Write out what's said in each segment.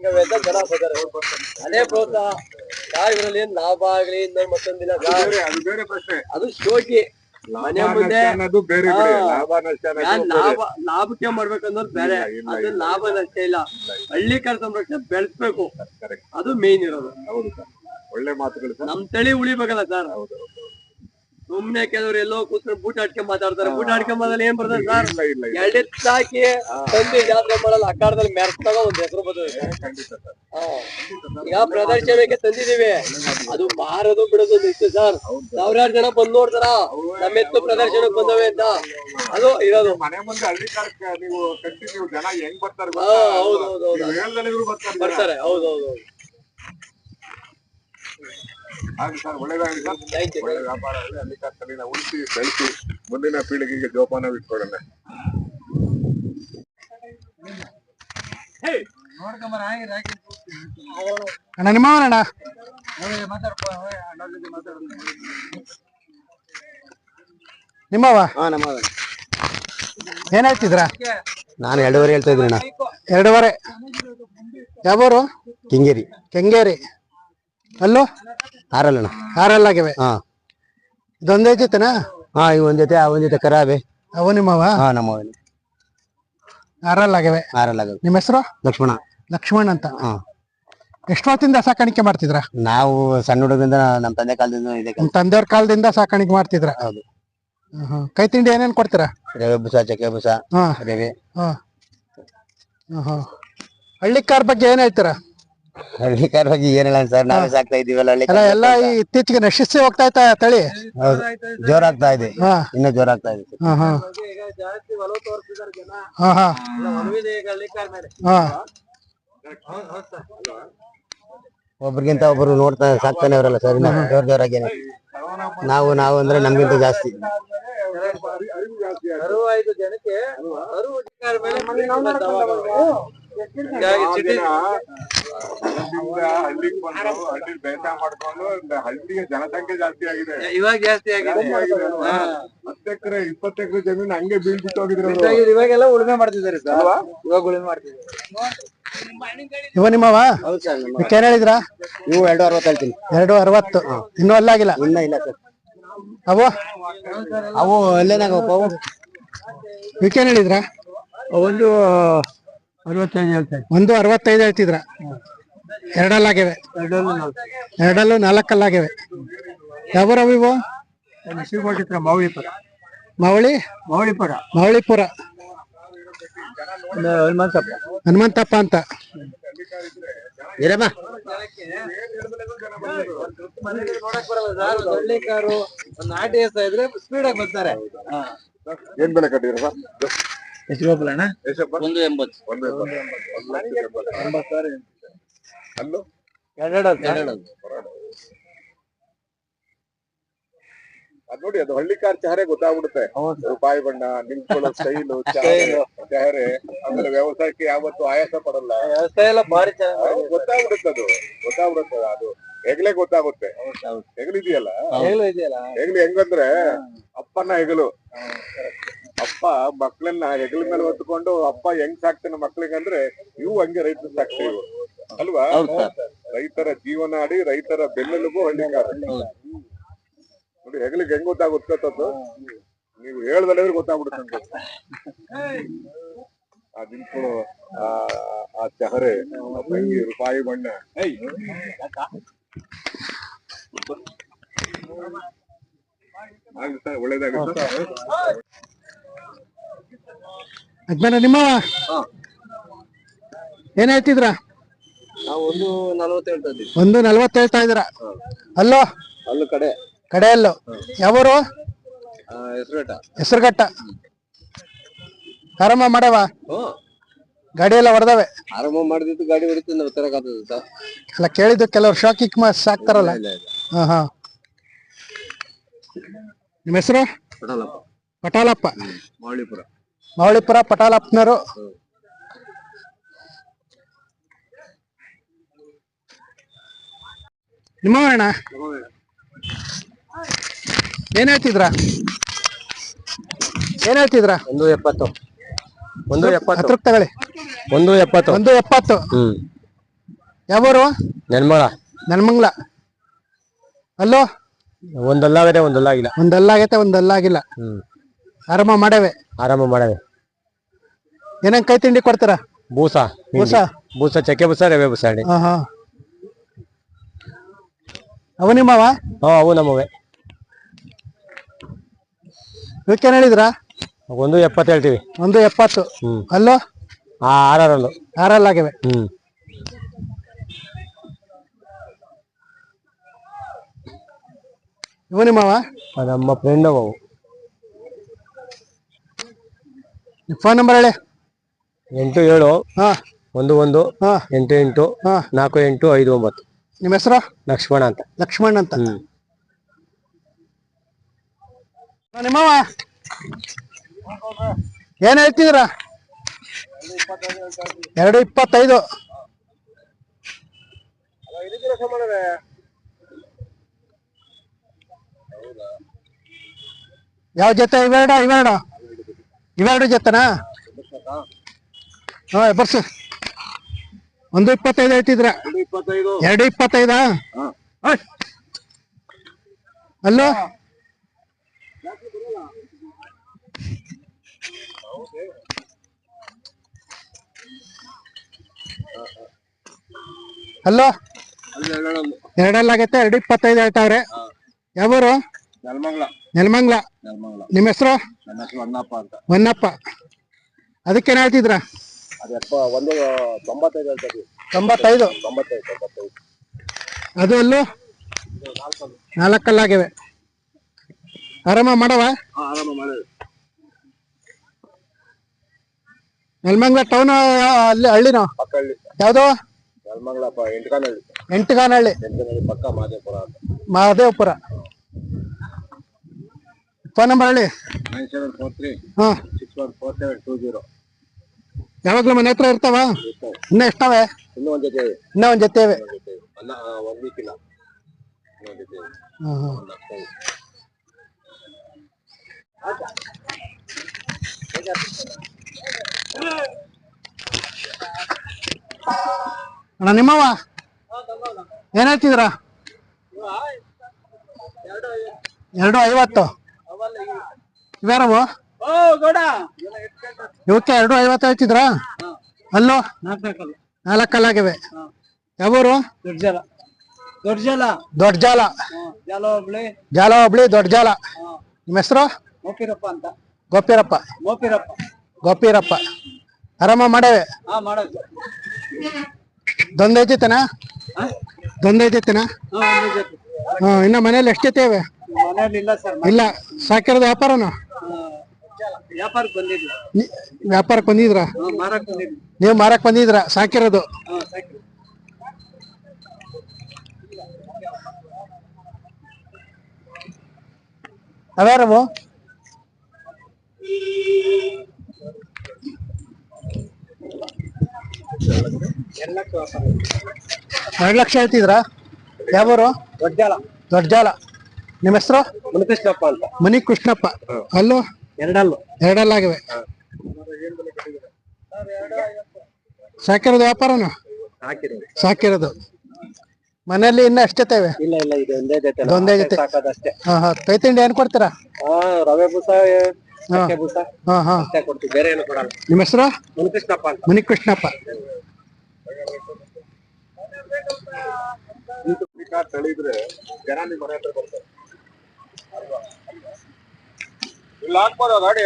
ಜನ ಬರ್ತಾರೆ. ಅದೇ ಪ್ರೋತ್ಸಾಹ ಇದರಲ್ಲಿ ಏನ್ ಲಾಭ ಆಗ್ಲಿ ಇನ್ನೊಂದು ಮತ್ತೊಂದಿಲ್ಲ, ಅದು ಬೇರೆ ಪ್ರಶ್ನೆ. ಅದು ಶೋಕಿ ಮನೆ ಮುಂದೆ ಲಾಭಕ್ಕೆ ಮಾಡ್ಬೇಕನ್ನೋದು ಬೇರೆ, ಅದು ಲಾಭ ನಷ್ಟ ಇಲ್ಲ. ಹಳ್ಳಿಕಾರ ಸಂರಕ್ಷಣೆ ಬೆಳೆಸ್ಬೇಕು, ಅದು ಮೇನ್ ಇರೋದು. ಹೌದು ಸರ್, ಒಳ್ಳೆ ಮಾತುಗಳು. ನಮ್ ತಳಿ ಉಳಿಬೇಕಲ್ಲ ಸರ್. ಸುಮ್ನೆ ಕೆಲವ್ರು ಎಲ್ಲೋ ಕೂತ್ಕೊಂಡು ಬೂಟ ಆಡ್ಕೊಂಡ್ ಮಾತಾಡ್ತಾರೆ. ಬೂಟ ಆಡ್ಕೊಂಡ್ ಮಾತಾಡಲಿ ಏನ್ ಬರ್ತದೆ ಸರ್? ಎಳ್ಳೆತ್ತಾಕಿ ತಂದಿ ಜಾತ್ರೆ ಮಾಡಲ್ಲ, ಅಖಾಡದಲ್ಲಿ ಮೆರೆಸ್ದಾಗ ಒಂದ್ ಹೆಸರು ಬರ್ತದೆ. ಈಗ ಪ್ರದರ್ಶನಕ್ಕೆ ತಂದಿದೀವಿ, ಅದು ಮಾರೋದು ಬಿಡೋದು ಇತ್ತು ಸರ್. ಸಾವಿರಾರು ಜನ ಬಂದ್ ನೋಡ್ತಾರ ನಮ್ಮ ಎತ್ತು ಪ್ರದರ್ಶನಕ್ಕೆ ಬಂದವೆ ಅಂತ. ಅದು ಇರೋದು ಮನೆ ಮುಂದೆ ಹಳ್ಳಿ ಕಾಲಕ್ಕೆ ನೀವು ಕಂಟಿನ್ಯೂ ಜನ ಹೆಂಗ್ ಬರ್ತಾರೆ. ಬರ್ತಾರೆ. ಹೌದೌದು. ಹಾಗೆ ಸರ್, ಒಳ್ಳೇದಾಗಲಿ ಸರ್. ಒಳ್ಳೆ ವ್ಯಾಪಾರ ಆಗಲಿ. ಹಳ್ಳಿ ಕಾಲದಲ್ಲಿ ಉಳಿಸಿ ಬೆಳೆಸಿ ಮುಂದಿನ ಪೀಳಿಗೆಗೆ ಜೋಪಾನವಿಟ್ಕೊಳ್ಳೋಣ. ಅಣ್ಣ ನಿಮ್ಮವನಣ್ಣ ನಿಮ್ಮವ ಏನ್ ಹೇಳ್ತಿದ್ರ? ನಾನು 2.5 ಹೇಳ್ತಾ ಇದ್ದೀನಿ ಅಣ್ಣ. 2.5. ಯಾವೂರು? ಕೆಂಗೇರಿ. ಕೆಂಗೇರಿ. ಅಲ್ಲೂ ಆರಲ್ಲಣ್ಣ. ಆರಲ್ಲಾಗಿವೆ. ಹಾ, ಇದೊಂದೇ ಜೊತೆನಾ? ಹಾ, ಈ ಒಂದ್ ಜೊತೆ ಕರಾವೆ. ಅವು ನಿಮ್ಮವ? ಹಾ, ನಮ್ಮ ಆರಲ್ಲಾಗಿವೆ. ಆರಲ್ಲಾಗವೆ. ನಿಮ್ಮ ಹೆಸರು? ಲಕ್ಷ್ಮಣ. ಲಕ್ಷ್ಮಣ್ ಅಂತ. ಹಾ. ಎಷ್ಟು ಹೊತ್ತಿಂದ ಸಾಕಾಣಿಕೆ ಮಾಡ್ತಿದ್ರ? ನಾವು ಸಣ್ಣ ಹುಡುಗರಿಂದ ನಮ್ಮ ತಂದೆ ಕಾಲದಿಂದ ಇದೆ. ನಿಮ್ ತಂದೆಯವ್ರ ಕಾಲದಿಂದ ಸಾಕಾಣಿಕೆ ಮಾಡ್ತಿದ್ರ? ಹೌದು. ಕೈ ತಿಂಡಿ ಏನೇನ್ ಕೊಡ್ತೀರಾ? ರವೆ ಬೂಸ, ಚಕ್ಕೆ ಬೂಸ, ರವೆ. ಹಳ್ಳಿಕಾರ್ ಬಗ್ಗೆ ಏನ್ ಹೇಳ್ತೀರಾ? ಹಳ್ಳಿಕಾರ ಬಗ್ಗೆ ಏನಿಲ್ಲ ಸರ್, ನಾವೇ ಸಾಕ್ತಾ ಇದೀವಲ್ಲ. ಎಲ್ಲ ಇತ್ತೀಚೆಗೆ ನಶಿಸಿ ಹೋಗ್ತಾ ಇತ್ತ ತಳಿ. ಹೌದು, ಜೋರಾಗ್ತಾ ಇದೆ. ಇನ್ನೂ ಜೋರಾಗ್ತಾ ಇದೆ. ಒಬ್ರಿಗಿಂತ ಒಬ್ರು ನೋಡ್ತಾ ಸಾಕ್ತಾನೆ ಅವರಲ್ಲ ಸರ್. ಜೋರಾಗೇನೆ ನಾವು ಅಂದ್ರೆ ನಮ್ಗಿಂತ ಜಾಸ್ತಿ. ಹಳ್ಳಿಗೆ ಬಂದು ಹಳ್ಳಿ ಬೇಸಾಯ ಮಾಡ್ಕೊಂಡು ಹಳ್ಳಿಗೆ ಜನಸಂಖ್ಯೆ ಜಾಸ್ತಿ ಆಗಿದೆ. ಇವಾಗ ಜಾಸ್ತಿ ಆಗಿದೆ. 10 ಎಕರೆ 20 ಎಕರೆ ಜಮೀನು ಹಂಗೆ ಬೀಳ್ಬಿಟ್ಟು ಹೋಗಿದ್ರು. ಇವಾಗೆಲ್ಲ ಉಳುಮೆ ಮಾಡ್ತಿದ್ದಾರೆ ಸರ್. ಇವಾಗ ಉಳುಮೆ ಮಾಡ್ತಿದ್ದಾರೆ. ಇವ ನಿಮ್ಮವ? ಏನ್ ಹೇಳಿದ್ರ? ನೀವು 2.60 ಹೇಳ್ತೀನಿ. 2.60. ಇನ್ನೂ ಅಲ್ಲಾಗಿಲ್ಲ? ಇನ್ನ ಇಲ್ಲ ಸರ್. ಅವು ಅಲ್ಲೇನಾಗಪ್ಪ? ಅವು ಇವಕ್ಕೇನ್ ಹೇಳಿದ್ರ? ಒಂದು 65 ಹೇಳ್ತಾರೆ. 1.65 ಹೇಳ್ತಿದ್ರ? ಎರಡಲ್ಲಾಗಿವೆ. ಎರಡಲ್ಲೂ 4 ಯಾವೂರವು ಇವು? ಮೌಳಿಪುರ. ಹನುಮಂತಪ್ಪ ಅಂತ. ಇರಮ್ಮ ನಾಟಿ ಹೆಸ ಇದ್ರೆ ಸ್ಪೀಡ್ ಆಗಿ ಬರ್ತಾರೆ. ಏನ್ ಬೆಲೆ ಕಟ್ಟಿದ್ರ ಸರ್? ಎಷ್ಟು ರೂಪಾಯಿ ಅಣ್ಣ? 1.80. 1.80. ಅಲ್ಲೂ 2. ಅದ್ ನೋಡಿ, ಅದು ಹಳ್ಳಿಕಾರ್ ಚಹರೆ ಗೊತ್ತಾಗ್ಬಿಡುತ್ತೆ. ರೂಪಾಯಿ ಬಣ್ಣ, ನಿಂತ್ಕೊಳ್ಳೋ ಸ್ಟೈಲು, ಚಹರೆ. ಆಮೇಲೆ ವ್ಯವಸಾಯಕ್ಕೆ ಯಾವತ್ತು ಆಯಾಸ ಪಡಲ್ಲ. ವ್ಯವಸಾಯ ಎಲ್ಲ ಭಾರಿ ಗೊತ್ತಾಗ್ಬಿಡುತ್ತೆ. ಅದು ಹೆಗ್ಲೆ ಗೊತ್ತಾಗುತ್ತೆ. ಹೆಗಲಿದೆಯಲ್ಲ, ಹೆಗ್ಲಿ ಹೆಂಗಂದ್ರೆ ಅಪ್ಪನ ಹೆಗಲು. ಅಪ್ಪ ಮಕ್ಳನ್ನ ಹೆಗಲ ಮೇಲೆ ಹೊತ್ಕೊಂಡು ಅಪ್ಪ ಹೆಂಗ್ ಸಾಕ್ತಾನೆ ಮಕ್ಳಿಗಂದ್ರೆ, ಇವು ಹಂಗೆ ರೈತರು ಸಾಕ್ತೀವಿ ಅಲ್ವಾ? ರೈತರ ಜೀವನಾಡಿ, ರೈತರ ಬೆನ್ನೆಲುಬು ಹಳ್ಳಿಕಾರ. ನೋಡಿ, ಹೆಗ್ಲಿಗೆ ಹೆಂಗ್ ಗೊತ್ತಾಗುತ್ತದ್ದು, ನೀವು ಹೇಳ್ದಲ್ಲೇ ಗೊತ್ತಾಗ್ಬಿಡುತ್ತೆ. ಆ ನಿಂತ್ಕೊಳ್ಳೋ ಆ ಚಹರೆ, ತಂಗಿ ರೂಪಾಯಿ ಬಣ್ಣ. ಆಗ್ಲಿ ಸರ್, ಒಳ್ಳೇದಾಗುತ್ತೆ. ಅಜ್ಮನ ನಿಮ್ಮವ ಏನ್ ಹೇಳ್ತಿದ್ರ? ನಾವು 1.40 ಹೇಳ್ತಾ ಇದ್ದೀವಿ. 1.40 ಹೇಳ್ತಾ ಇದ್ದೀರಾ? ಅಲ್ಲೂ ಕಡೆಯಲ್ಲೂ. ಯಾವೂರು? ಹೆಸರುಘಟ್ಟ. ಆರಾಮ ಮಾಡವ? ಗಾಡಿ ಎಲ್ಲ ಹೊಡೆದವೆ? ಆರಾಮ ಮಾಡಿದ್ದು ಗಾಡಿ ಹೊಡಿತು ನಾವು ತರಕಾಗ್ತದೆ ಸರ್. ಅಲ್ಲ, ಕೇಳಿದ್ದು ಕೆಲವ್ರು ಶಾಕಿಕ್ ಸಾಕ್ತಾರಲ್ಲ. ಹಾ. ನಿಮ್ಮ ಹೆಸರು? ಪಟಾಲಪ್ಪ. ಮೌಳಿಪುರ ಪಟಾಲಪ್ಪನವರು. ನಿಮ್ಮವಣ್ಣ ಏನ್ ಹೇಳ್ತಿದ್ರ? 1.70. 1.70 ಹತ್ರಕ್ಕೆ ತಗೊಳ್ಳಿ. 1.70. ಯಾವೂರು? ನೆನ್ಮಳ. ನೆಲಮಂಗ್ಲ. ಅಲ್ಲೋ ಒಂದಲ್ಲಾಗದೆ ಒಂದಲ್ಲಾಗಿಲ್ಲ. ಒಂದಲ್ಲಾಗೈತೆ ಒಂದಲ್ಲಾಗಿಲ್ಲ. ಆರಾಮ ಮಾಡವೆ. ಆರಾಮ ಮಾಡವೆ. ಏನಂಗ್ ಕೈ ತಿಂಡಿ ಕೊಡ್ತಾರ? ಬೂಸ ಚಕ್ಕೆ ಬೂಸ ರವೆ ಬೂಸ. ಹಾ ಅವು ನಿಮ್ಮವ? ಅವು ನಮ್ಮವೆ. ಇವಕ್ಕೇನ್ ಹೇಳಿದ್ರ? 170 ಹೇಳ್ತೀವಿ. 170. ಅಲ್ಲೋ 6 6 ಇವು ನಿಮ್ಮವ? ನಮ್ಮ ಫ್ರೆಂಡ್ ಅವು. ಫೋನ್ ನಂಬರ್ ಹೇಳಿ. 87 ಹಾ 11 ಹಾ 88 ಹಾ 4859. ನಿಮ್ಮ ಹೆಸರು? ಲಕ್ಷ್ಮಣ ಅಂತ. ಲಕ್ಷ್ಮಣ್ ಅಂತ. ನಿಮ್ಮವ ಏನ್ ಹೇಳ್ತಿದ್ರ? 225. ಯಾವ ಜೊತೆ? ಇವೆರಡು ಜೊತೆನಾ? ಹಾ ಬರ್ಸು. 125 ಹೇಳ್ತಿದ್ರ? 225. ಅಲ್ಲೋ ಅಲ್ಲೋ 2 ಆಗೈತೆ. 225 ಹೇಳ್ತಾವ್ರೆ. ಯಾವೂರು? ನೆಲಮಂಗ್ಲ. ನಿಮ್ಮ ಹೆಸರು? ಹೊನ್ನಪ್ಪ. ಅದಕ್ಕೇನ್ ಹೇಳ್ತಿದ್ರ? 95. ಅದು ಅಲ್ಲೂ 4 ಆರಾಮ ಮಾಡವ? ನೆಲಮಂಗ್ಲ ಟೌನ್ ಅಲ್ಲಿ ಹಳ್ಳಿನೋ? ಯಾವ್ದು? ಎಂಟಗಾನಹಳ್ಳಿ ಪಕ್ಕ ಮಹದೇವಪುರ. ಫೋನ್ ನಂಬರ್ ಹೇಳಿ. 9743 ಹಾ 614720. ಯಾವಾಗ್ಲೂ ಮನೆ ಹತ್ರ ಇರ್ತಾವ? ಇನ್ನ ಎಷ್ಟವೆ? ಇನ್ನೂ ಒಂದ್ ಜೊತೆ ಇವೆ. ಒಂದ್ ವೀಕ್ ಇಲ್ಲ. ಅಣ್ಣ ನಿಮ್ಮವ ಏನ್ ಹೇಳ್ತಿದ್ರ? 250. ಇವ್ಯಾರವು? ಇವಕ್ಕೆ 250 ಹೇಳ್ತಿದ್ರ? ಅಲ್ಲೋ 4 ಆಗಿವೆ. ಯಾವೂರು? ದೊಡ್ಡ ಜಾಲ. ಜಾಲ ಹೋಬ್ಳಿ ದೊಡ್ಡ ಜಾಲ. ನಿಮ್ಮ ಹೆಸರು? ಗೋಪಿರಪ್ಪ. ಆರಾಮ ಮಾಡವೆ. ದೊಂದೈತೇನಾ? ಇನ್ನ ಮನೇಲಿ ಎಷ್ಟು ಜೊತೆ ಇವೆ? ಇಲ್ಲ. ಸಾಕಿರೋದು ವ್ಯಾಪಾರನ? ವ್ಯಾಪಾರಕ್ಕೆ ಬಂದಿದ್ರ? ನೀವು ಮಾರಕ್ ಬಂದಿದ್ರ? ಸಾಕಿರೋದು ಅವ್ಯಾರವು? 2 ಲಕ್ಷ ಹೇಳ್ತಿದ್ರ? ಯಾವೂರು? ದೊಡ್ಡ ಜಾಲ. ನಿಮ್ಮ ಹೆಸರು? ಮನಿ ಕೃಷ್ಣಪ್ಪ. ಅಲ್ಲೂ 2 ಆಗಿವೆ. ಸಾಕಿರೋದು ವ್ಯಾಪಾರನ? ಸಾಕಿರೋದು. ಮನೆಯಲ್ಲಿ ಇನ್ನ ಎಷ್ಟು ಜೊತೆ ಇವೆ? ಒಂದೇ ಜೊತೆ. ಕೈ ತಿಂಡಿ ಏನ್ ಕೊಡ್ತೀರಾ? ರವೆ ಬೂಸ ಬೇರೆ ಏನು ಕೊಡಲ್ಲ. ನಿಮ್ಮ ಹೆಸರು? ಮುನಿಕೃಷ್ಣಪ್ಪ. ತಳಿದ್ರೆ ಜನ ನಿಮ್ ಮನೆ ಹತ್ರ ಬರ್ತಾರೆ. ಇಲ್ಲ ಹಾಕ್ಬೋದ ಗಾಡಿ?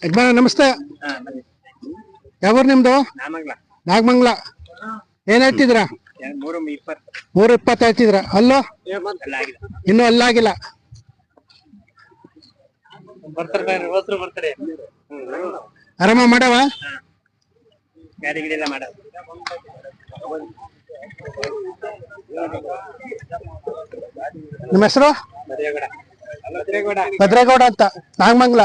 ಯಜಮಾನ ನಮಸ್ತೆ. ಯಾವೂರು ನಿಮ್ದು? ನಾಗಮಂಗ್ಲ. ಏನ್ ಹೇಳ್ತಿದ್ರ? 320 ಹೇಳ್ತಿದ್ರ? ಅಲ್ಲೋ ಇನ್ನು ಅಲ್ಲಾಗಿಲ್ಲ. ಆರಾಮ ಮಾಡವ? ನಿಮ್ಮ ಹೆಸರು? ಭದ್ರೇಗೌಡ ಅಂತ. ನಾಗಮಂಗ್ಲ.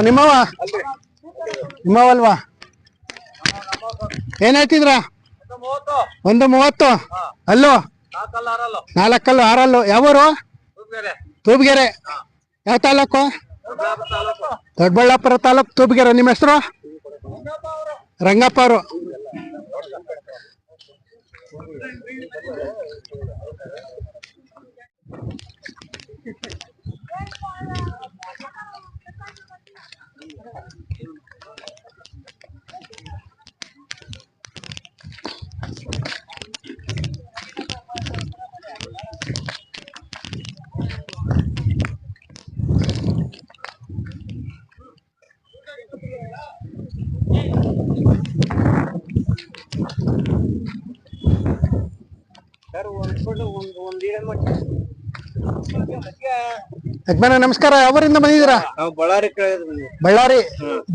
ನಿಮ್ಮವ ನಿಮ್ಮವಲ್ವಾ ಏನ್ ಹೇಳ್ತಿದ್ರ 130 ಅಲ್ಲೋ 4 6 ಯಾವೂರು ತೂಬ್ಗೆರೆ ಯಾವ ತಾಲೂಕು ದೊಡ್ಡಬಳ್ಳಾಪುರ ತಾಲೂಕು ತೂಬ್ಗೆರೆ ನಿಮ್ಮ ಹೆಸರು ರಂಗಪ್ಪ ಅವರು ಯಜಮಾನ ನಮಸ್ಕಾರ. ಯಾವೂರಿಂದ ಬಂದಿದ್ದೀರಾ?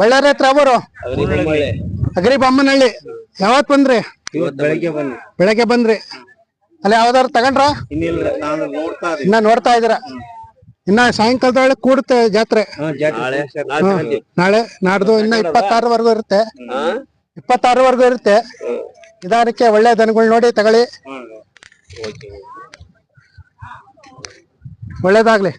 ಬಳ್ಳಾರಿ ಹತ್ರ ಯಾವೂರು? ಅಗರಿ ಬೊಮ್ಮನಹಳ್ಳಿ. ಯಾವತ್ ಬಂದ್ರಿ? ಬೆಳಗ್ಗೆ ಬಂದ್ರಿ. ಅಲ್ಲಿ ಯಾವ್ದಾರು ತಗೊಂಡ್ರ? ಇನ್ನ ನೋಡ್ತಾ ಇದೀರ? ಇನ್ನ ಸಾಯಂಕಾಲದೊಳಗೆ ಕೂಡುತ್ತೆ ಜಾತ್ರೆ. ನಾಳೆ ನಾಡ್ದು ಇನ್ನ 26 ಇರುತ್ತೆ. 26 ಇರುತ್ತೆ. ನಿಧಾನಕ್ಕೆ ಒಳ್ಳೆ ದನಗಳು ನೋಡಿ ತಗೊಳ್ಳಿ. ಒಳ್ಳೇದಾಗ್ಲಿ.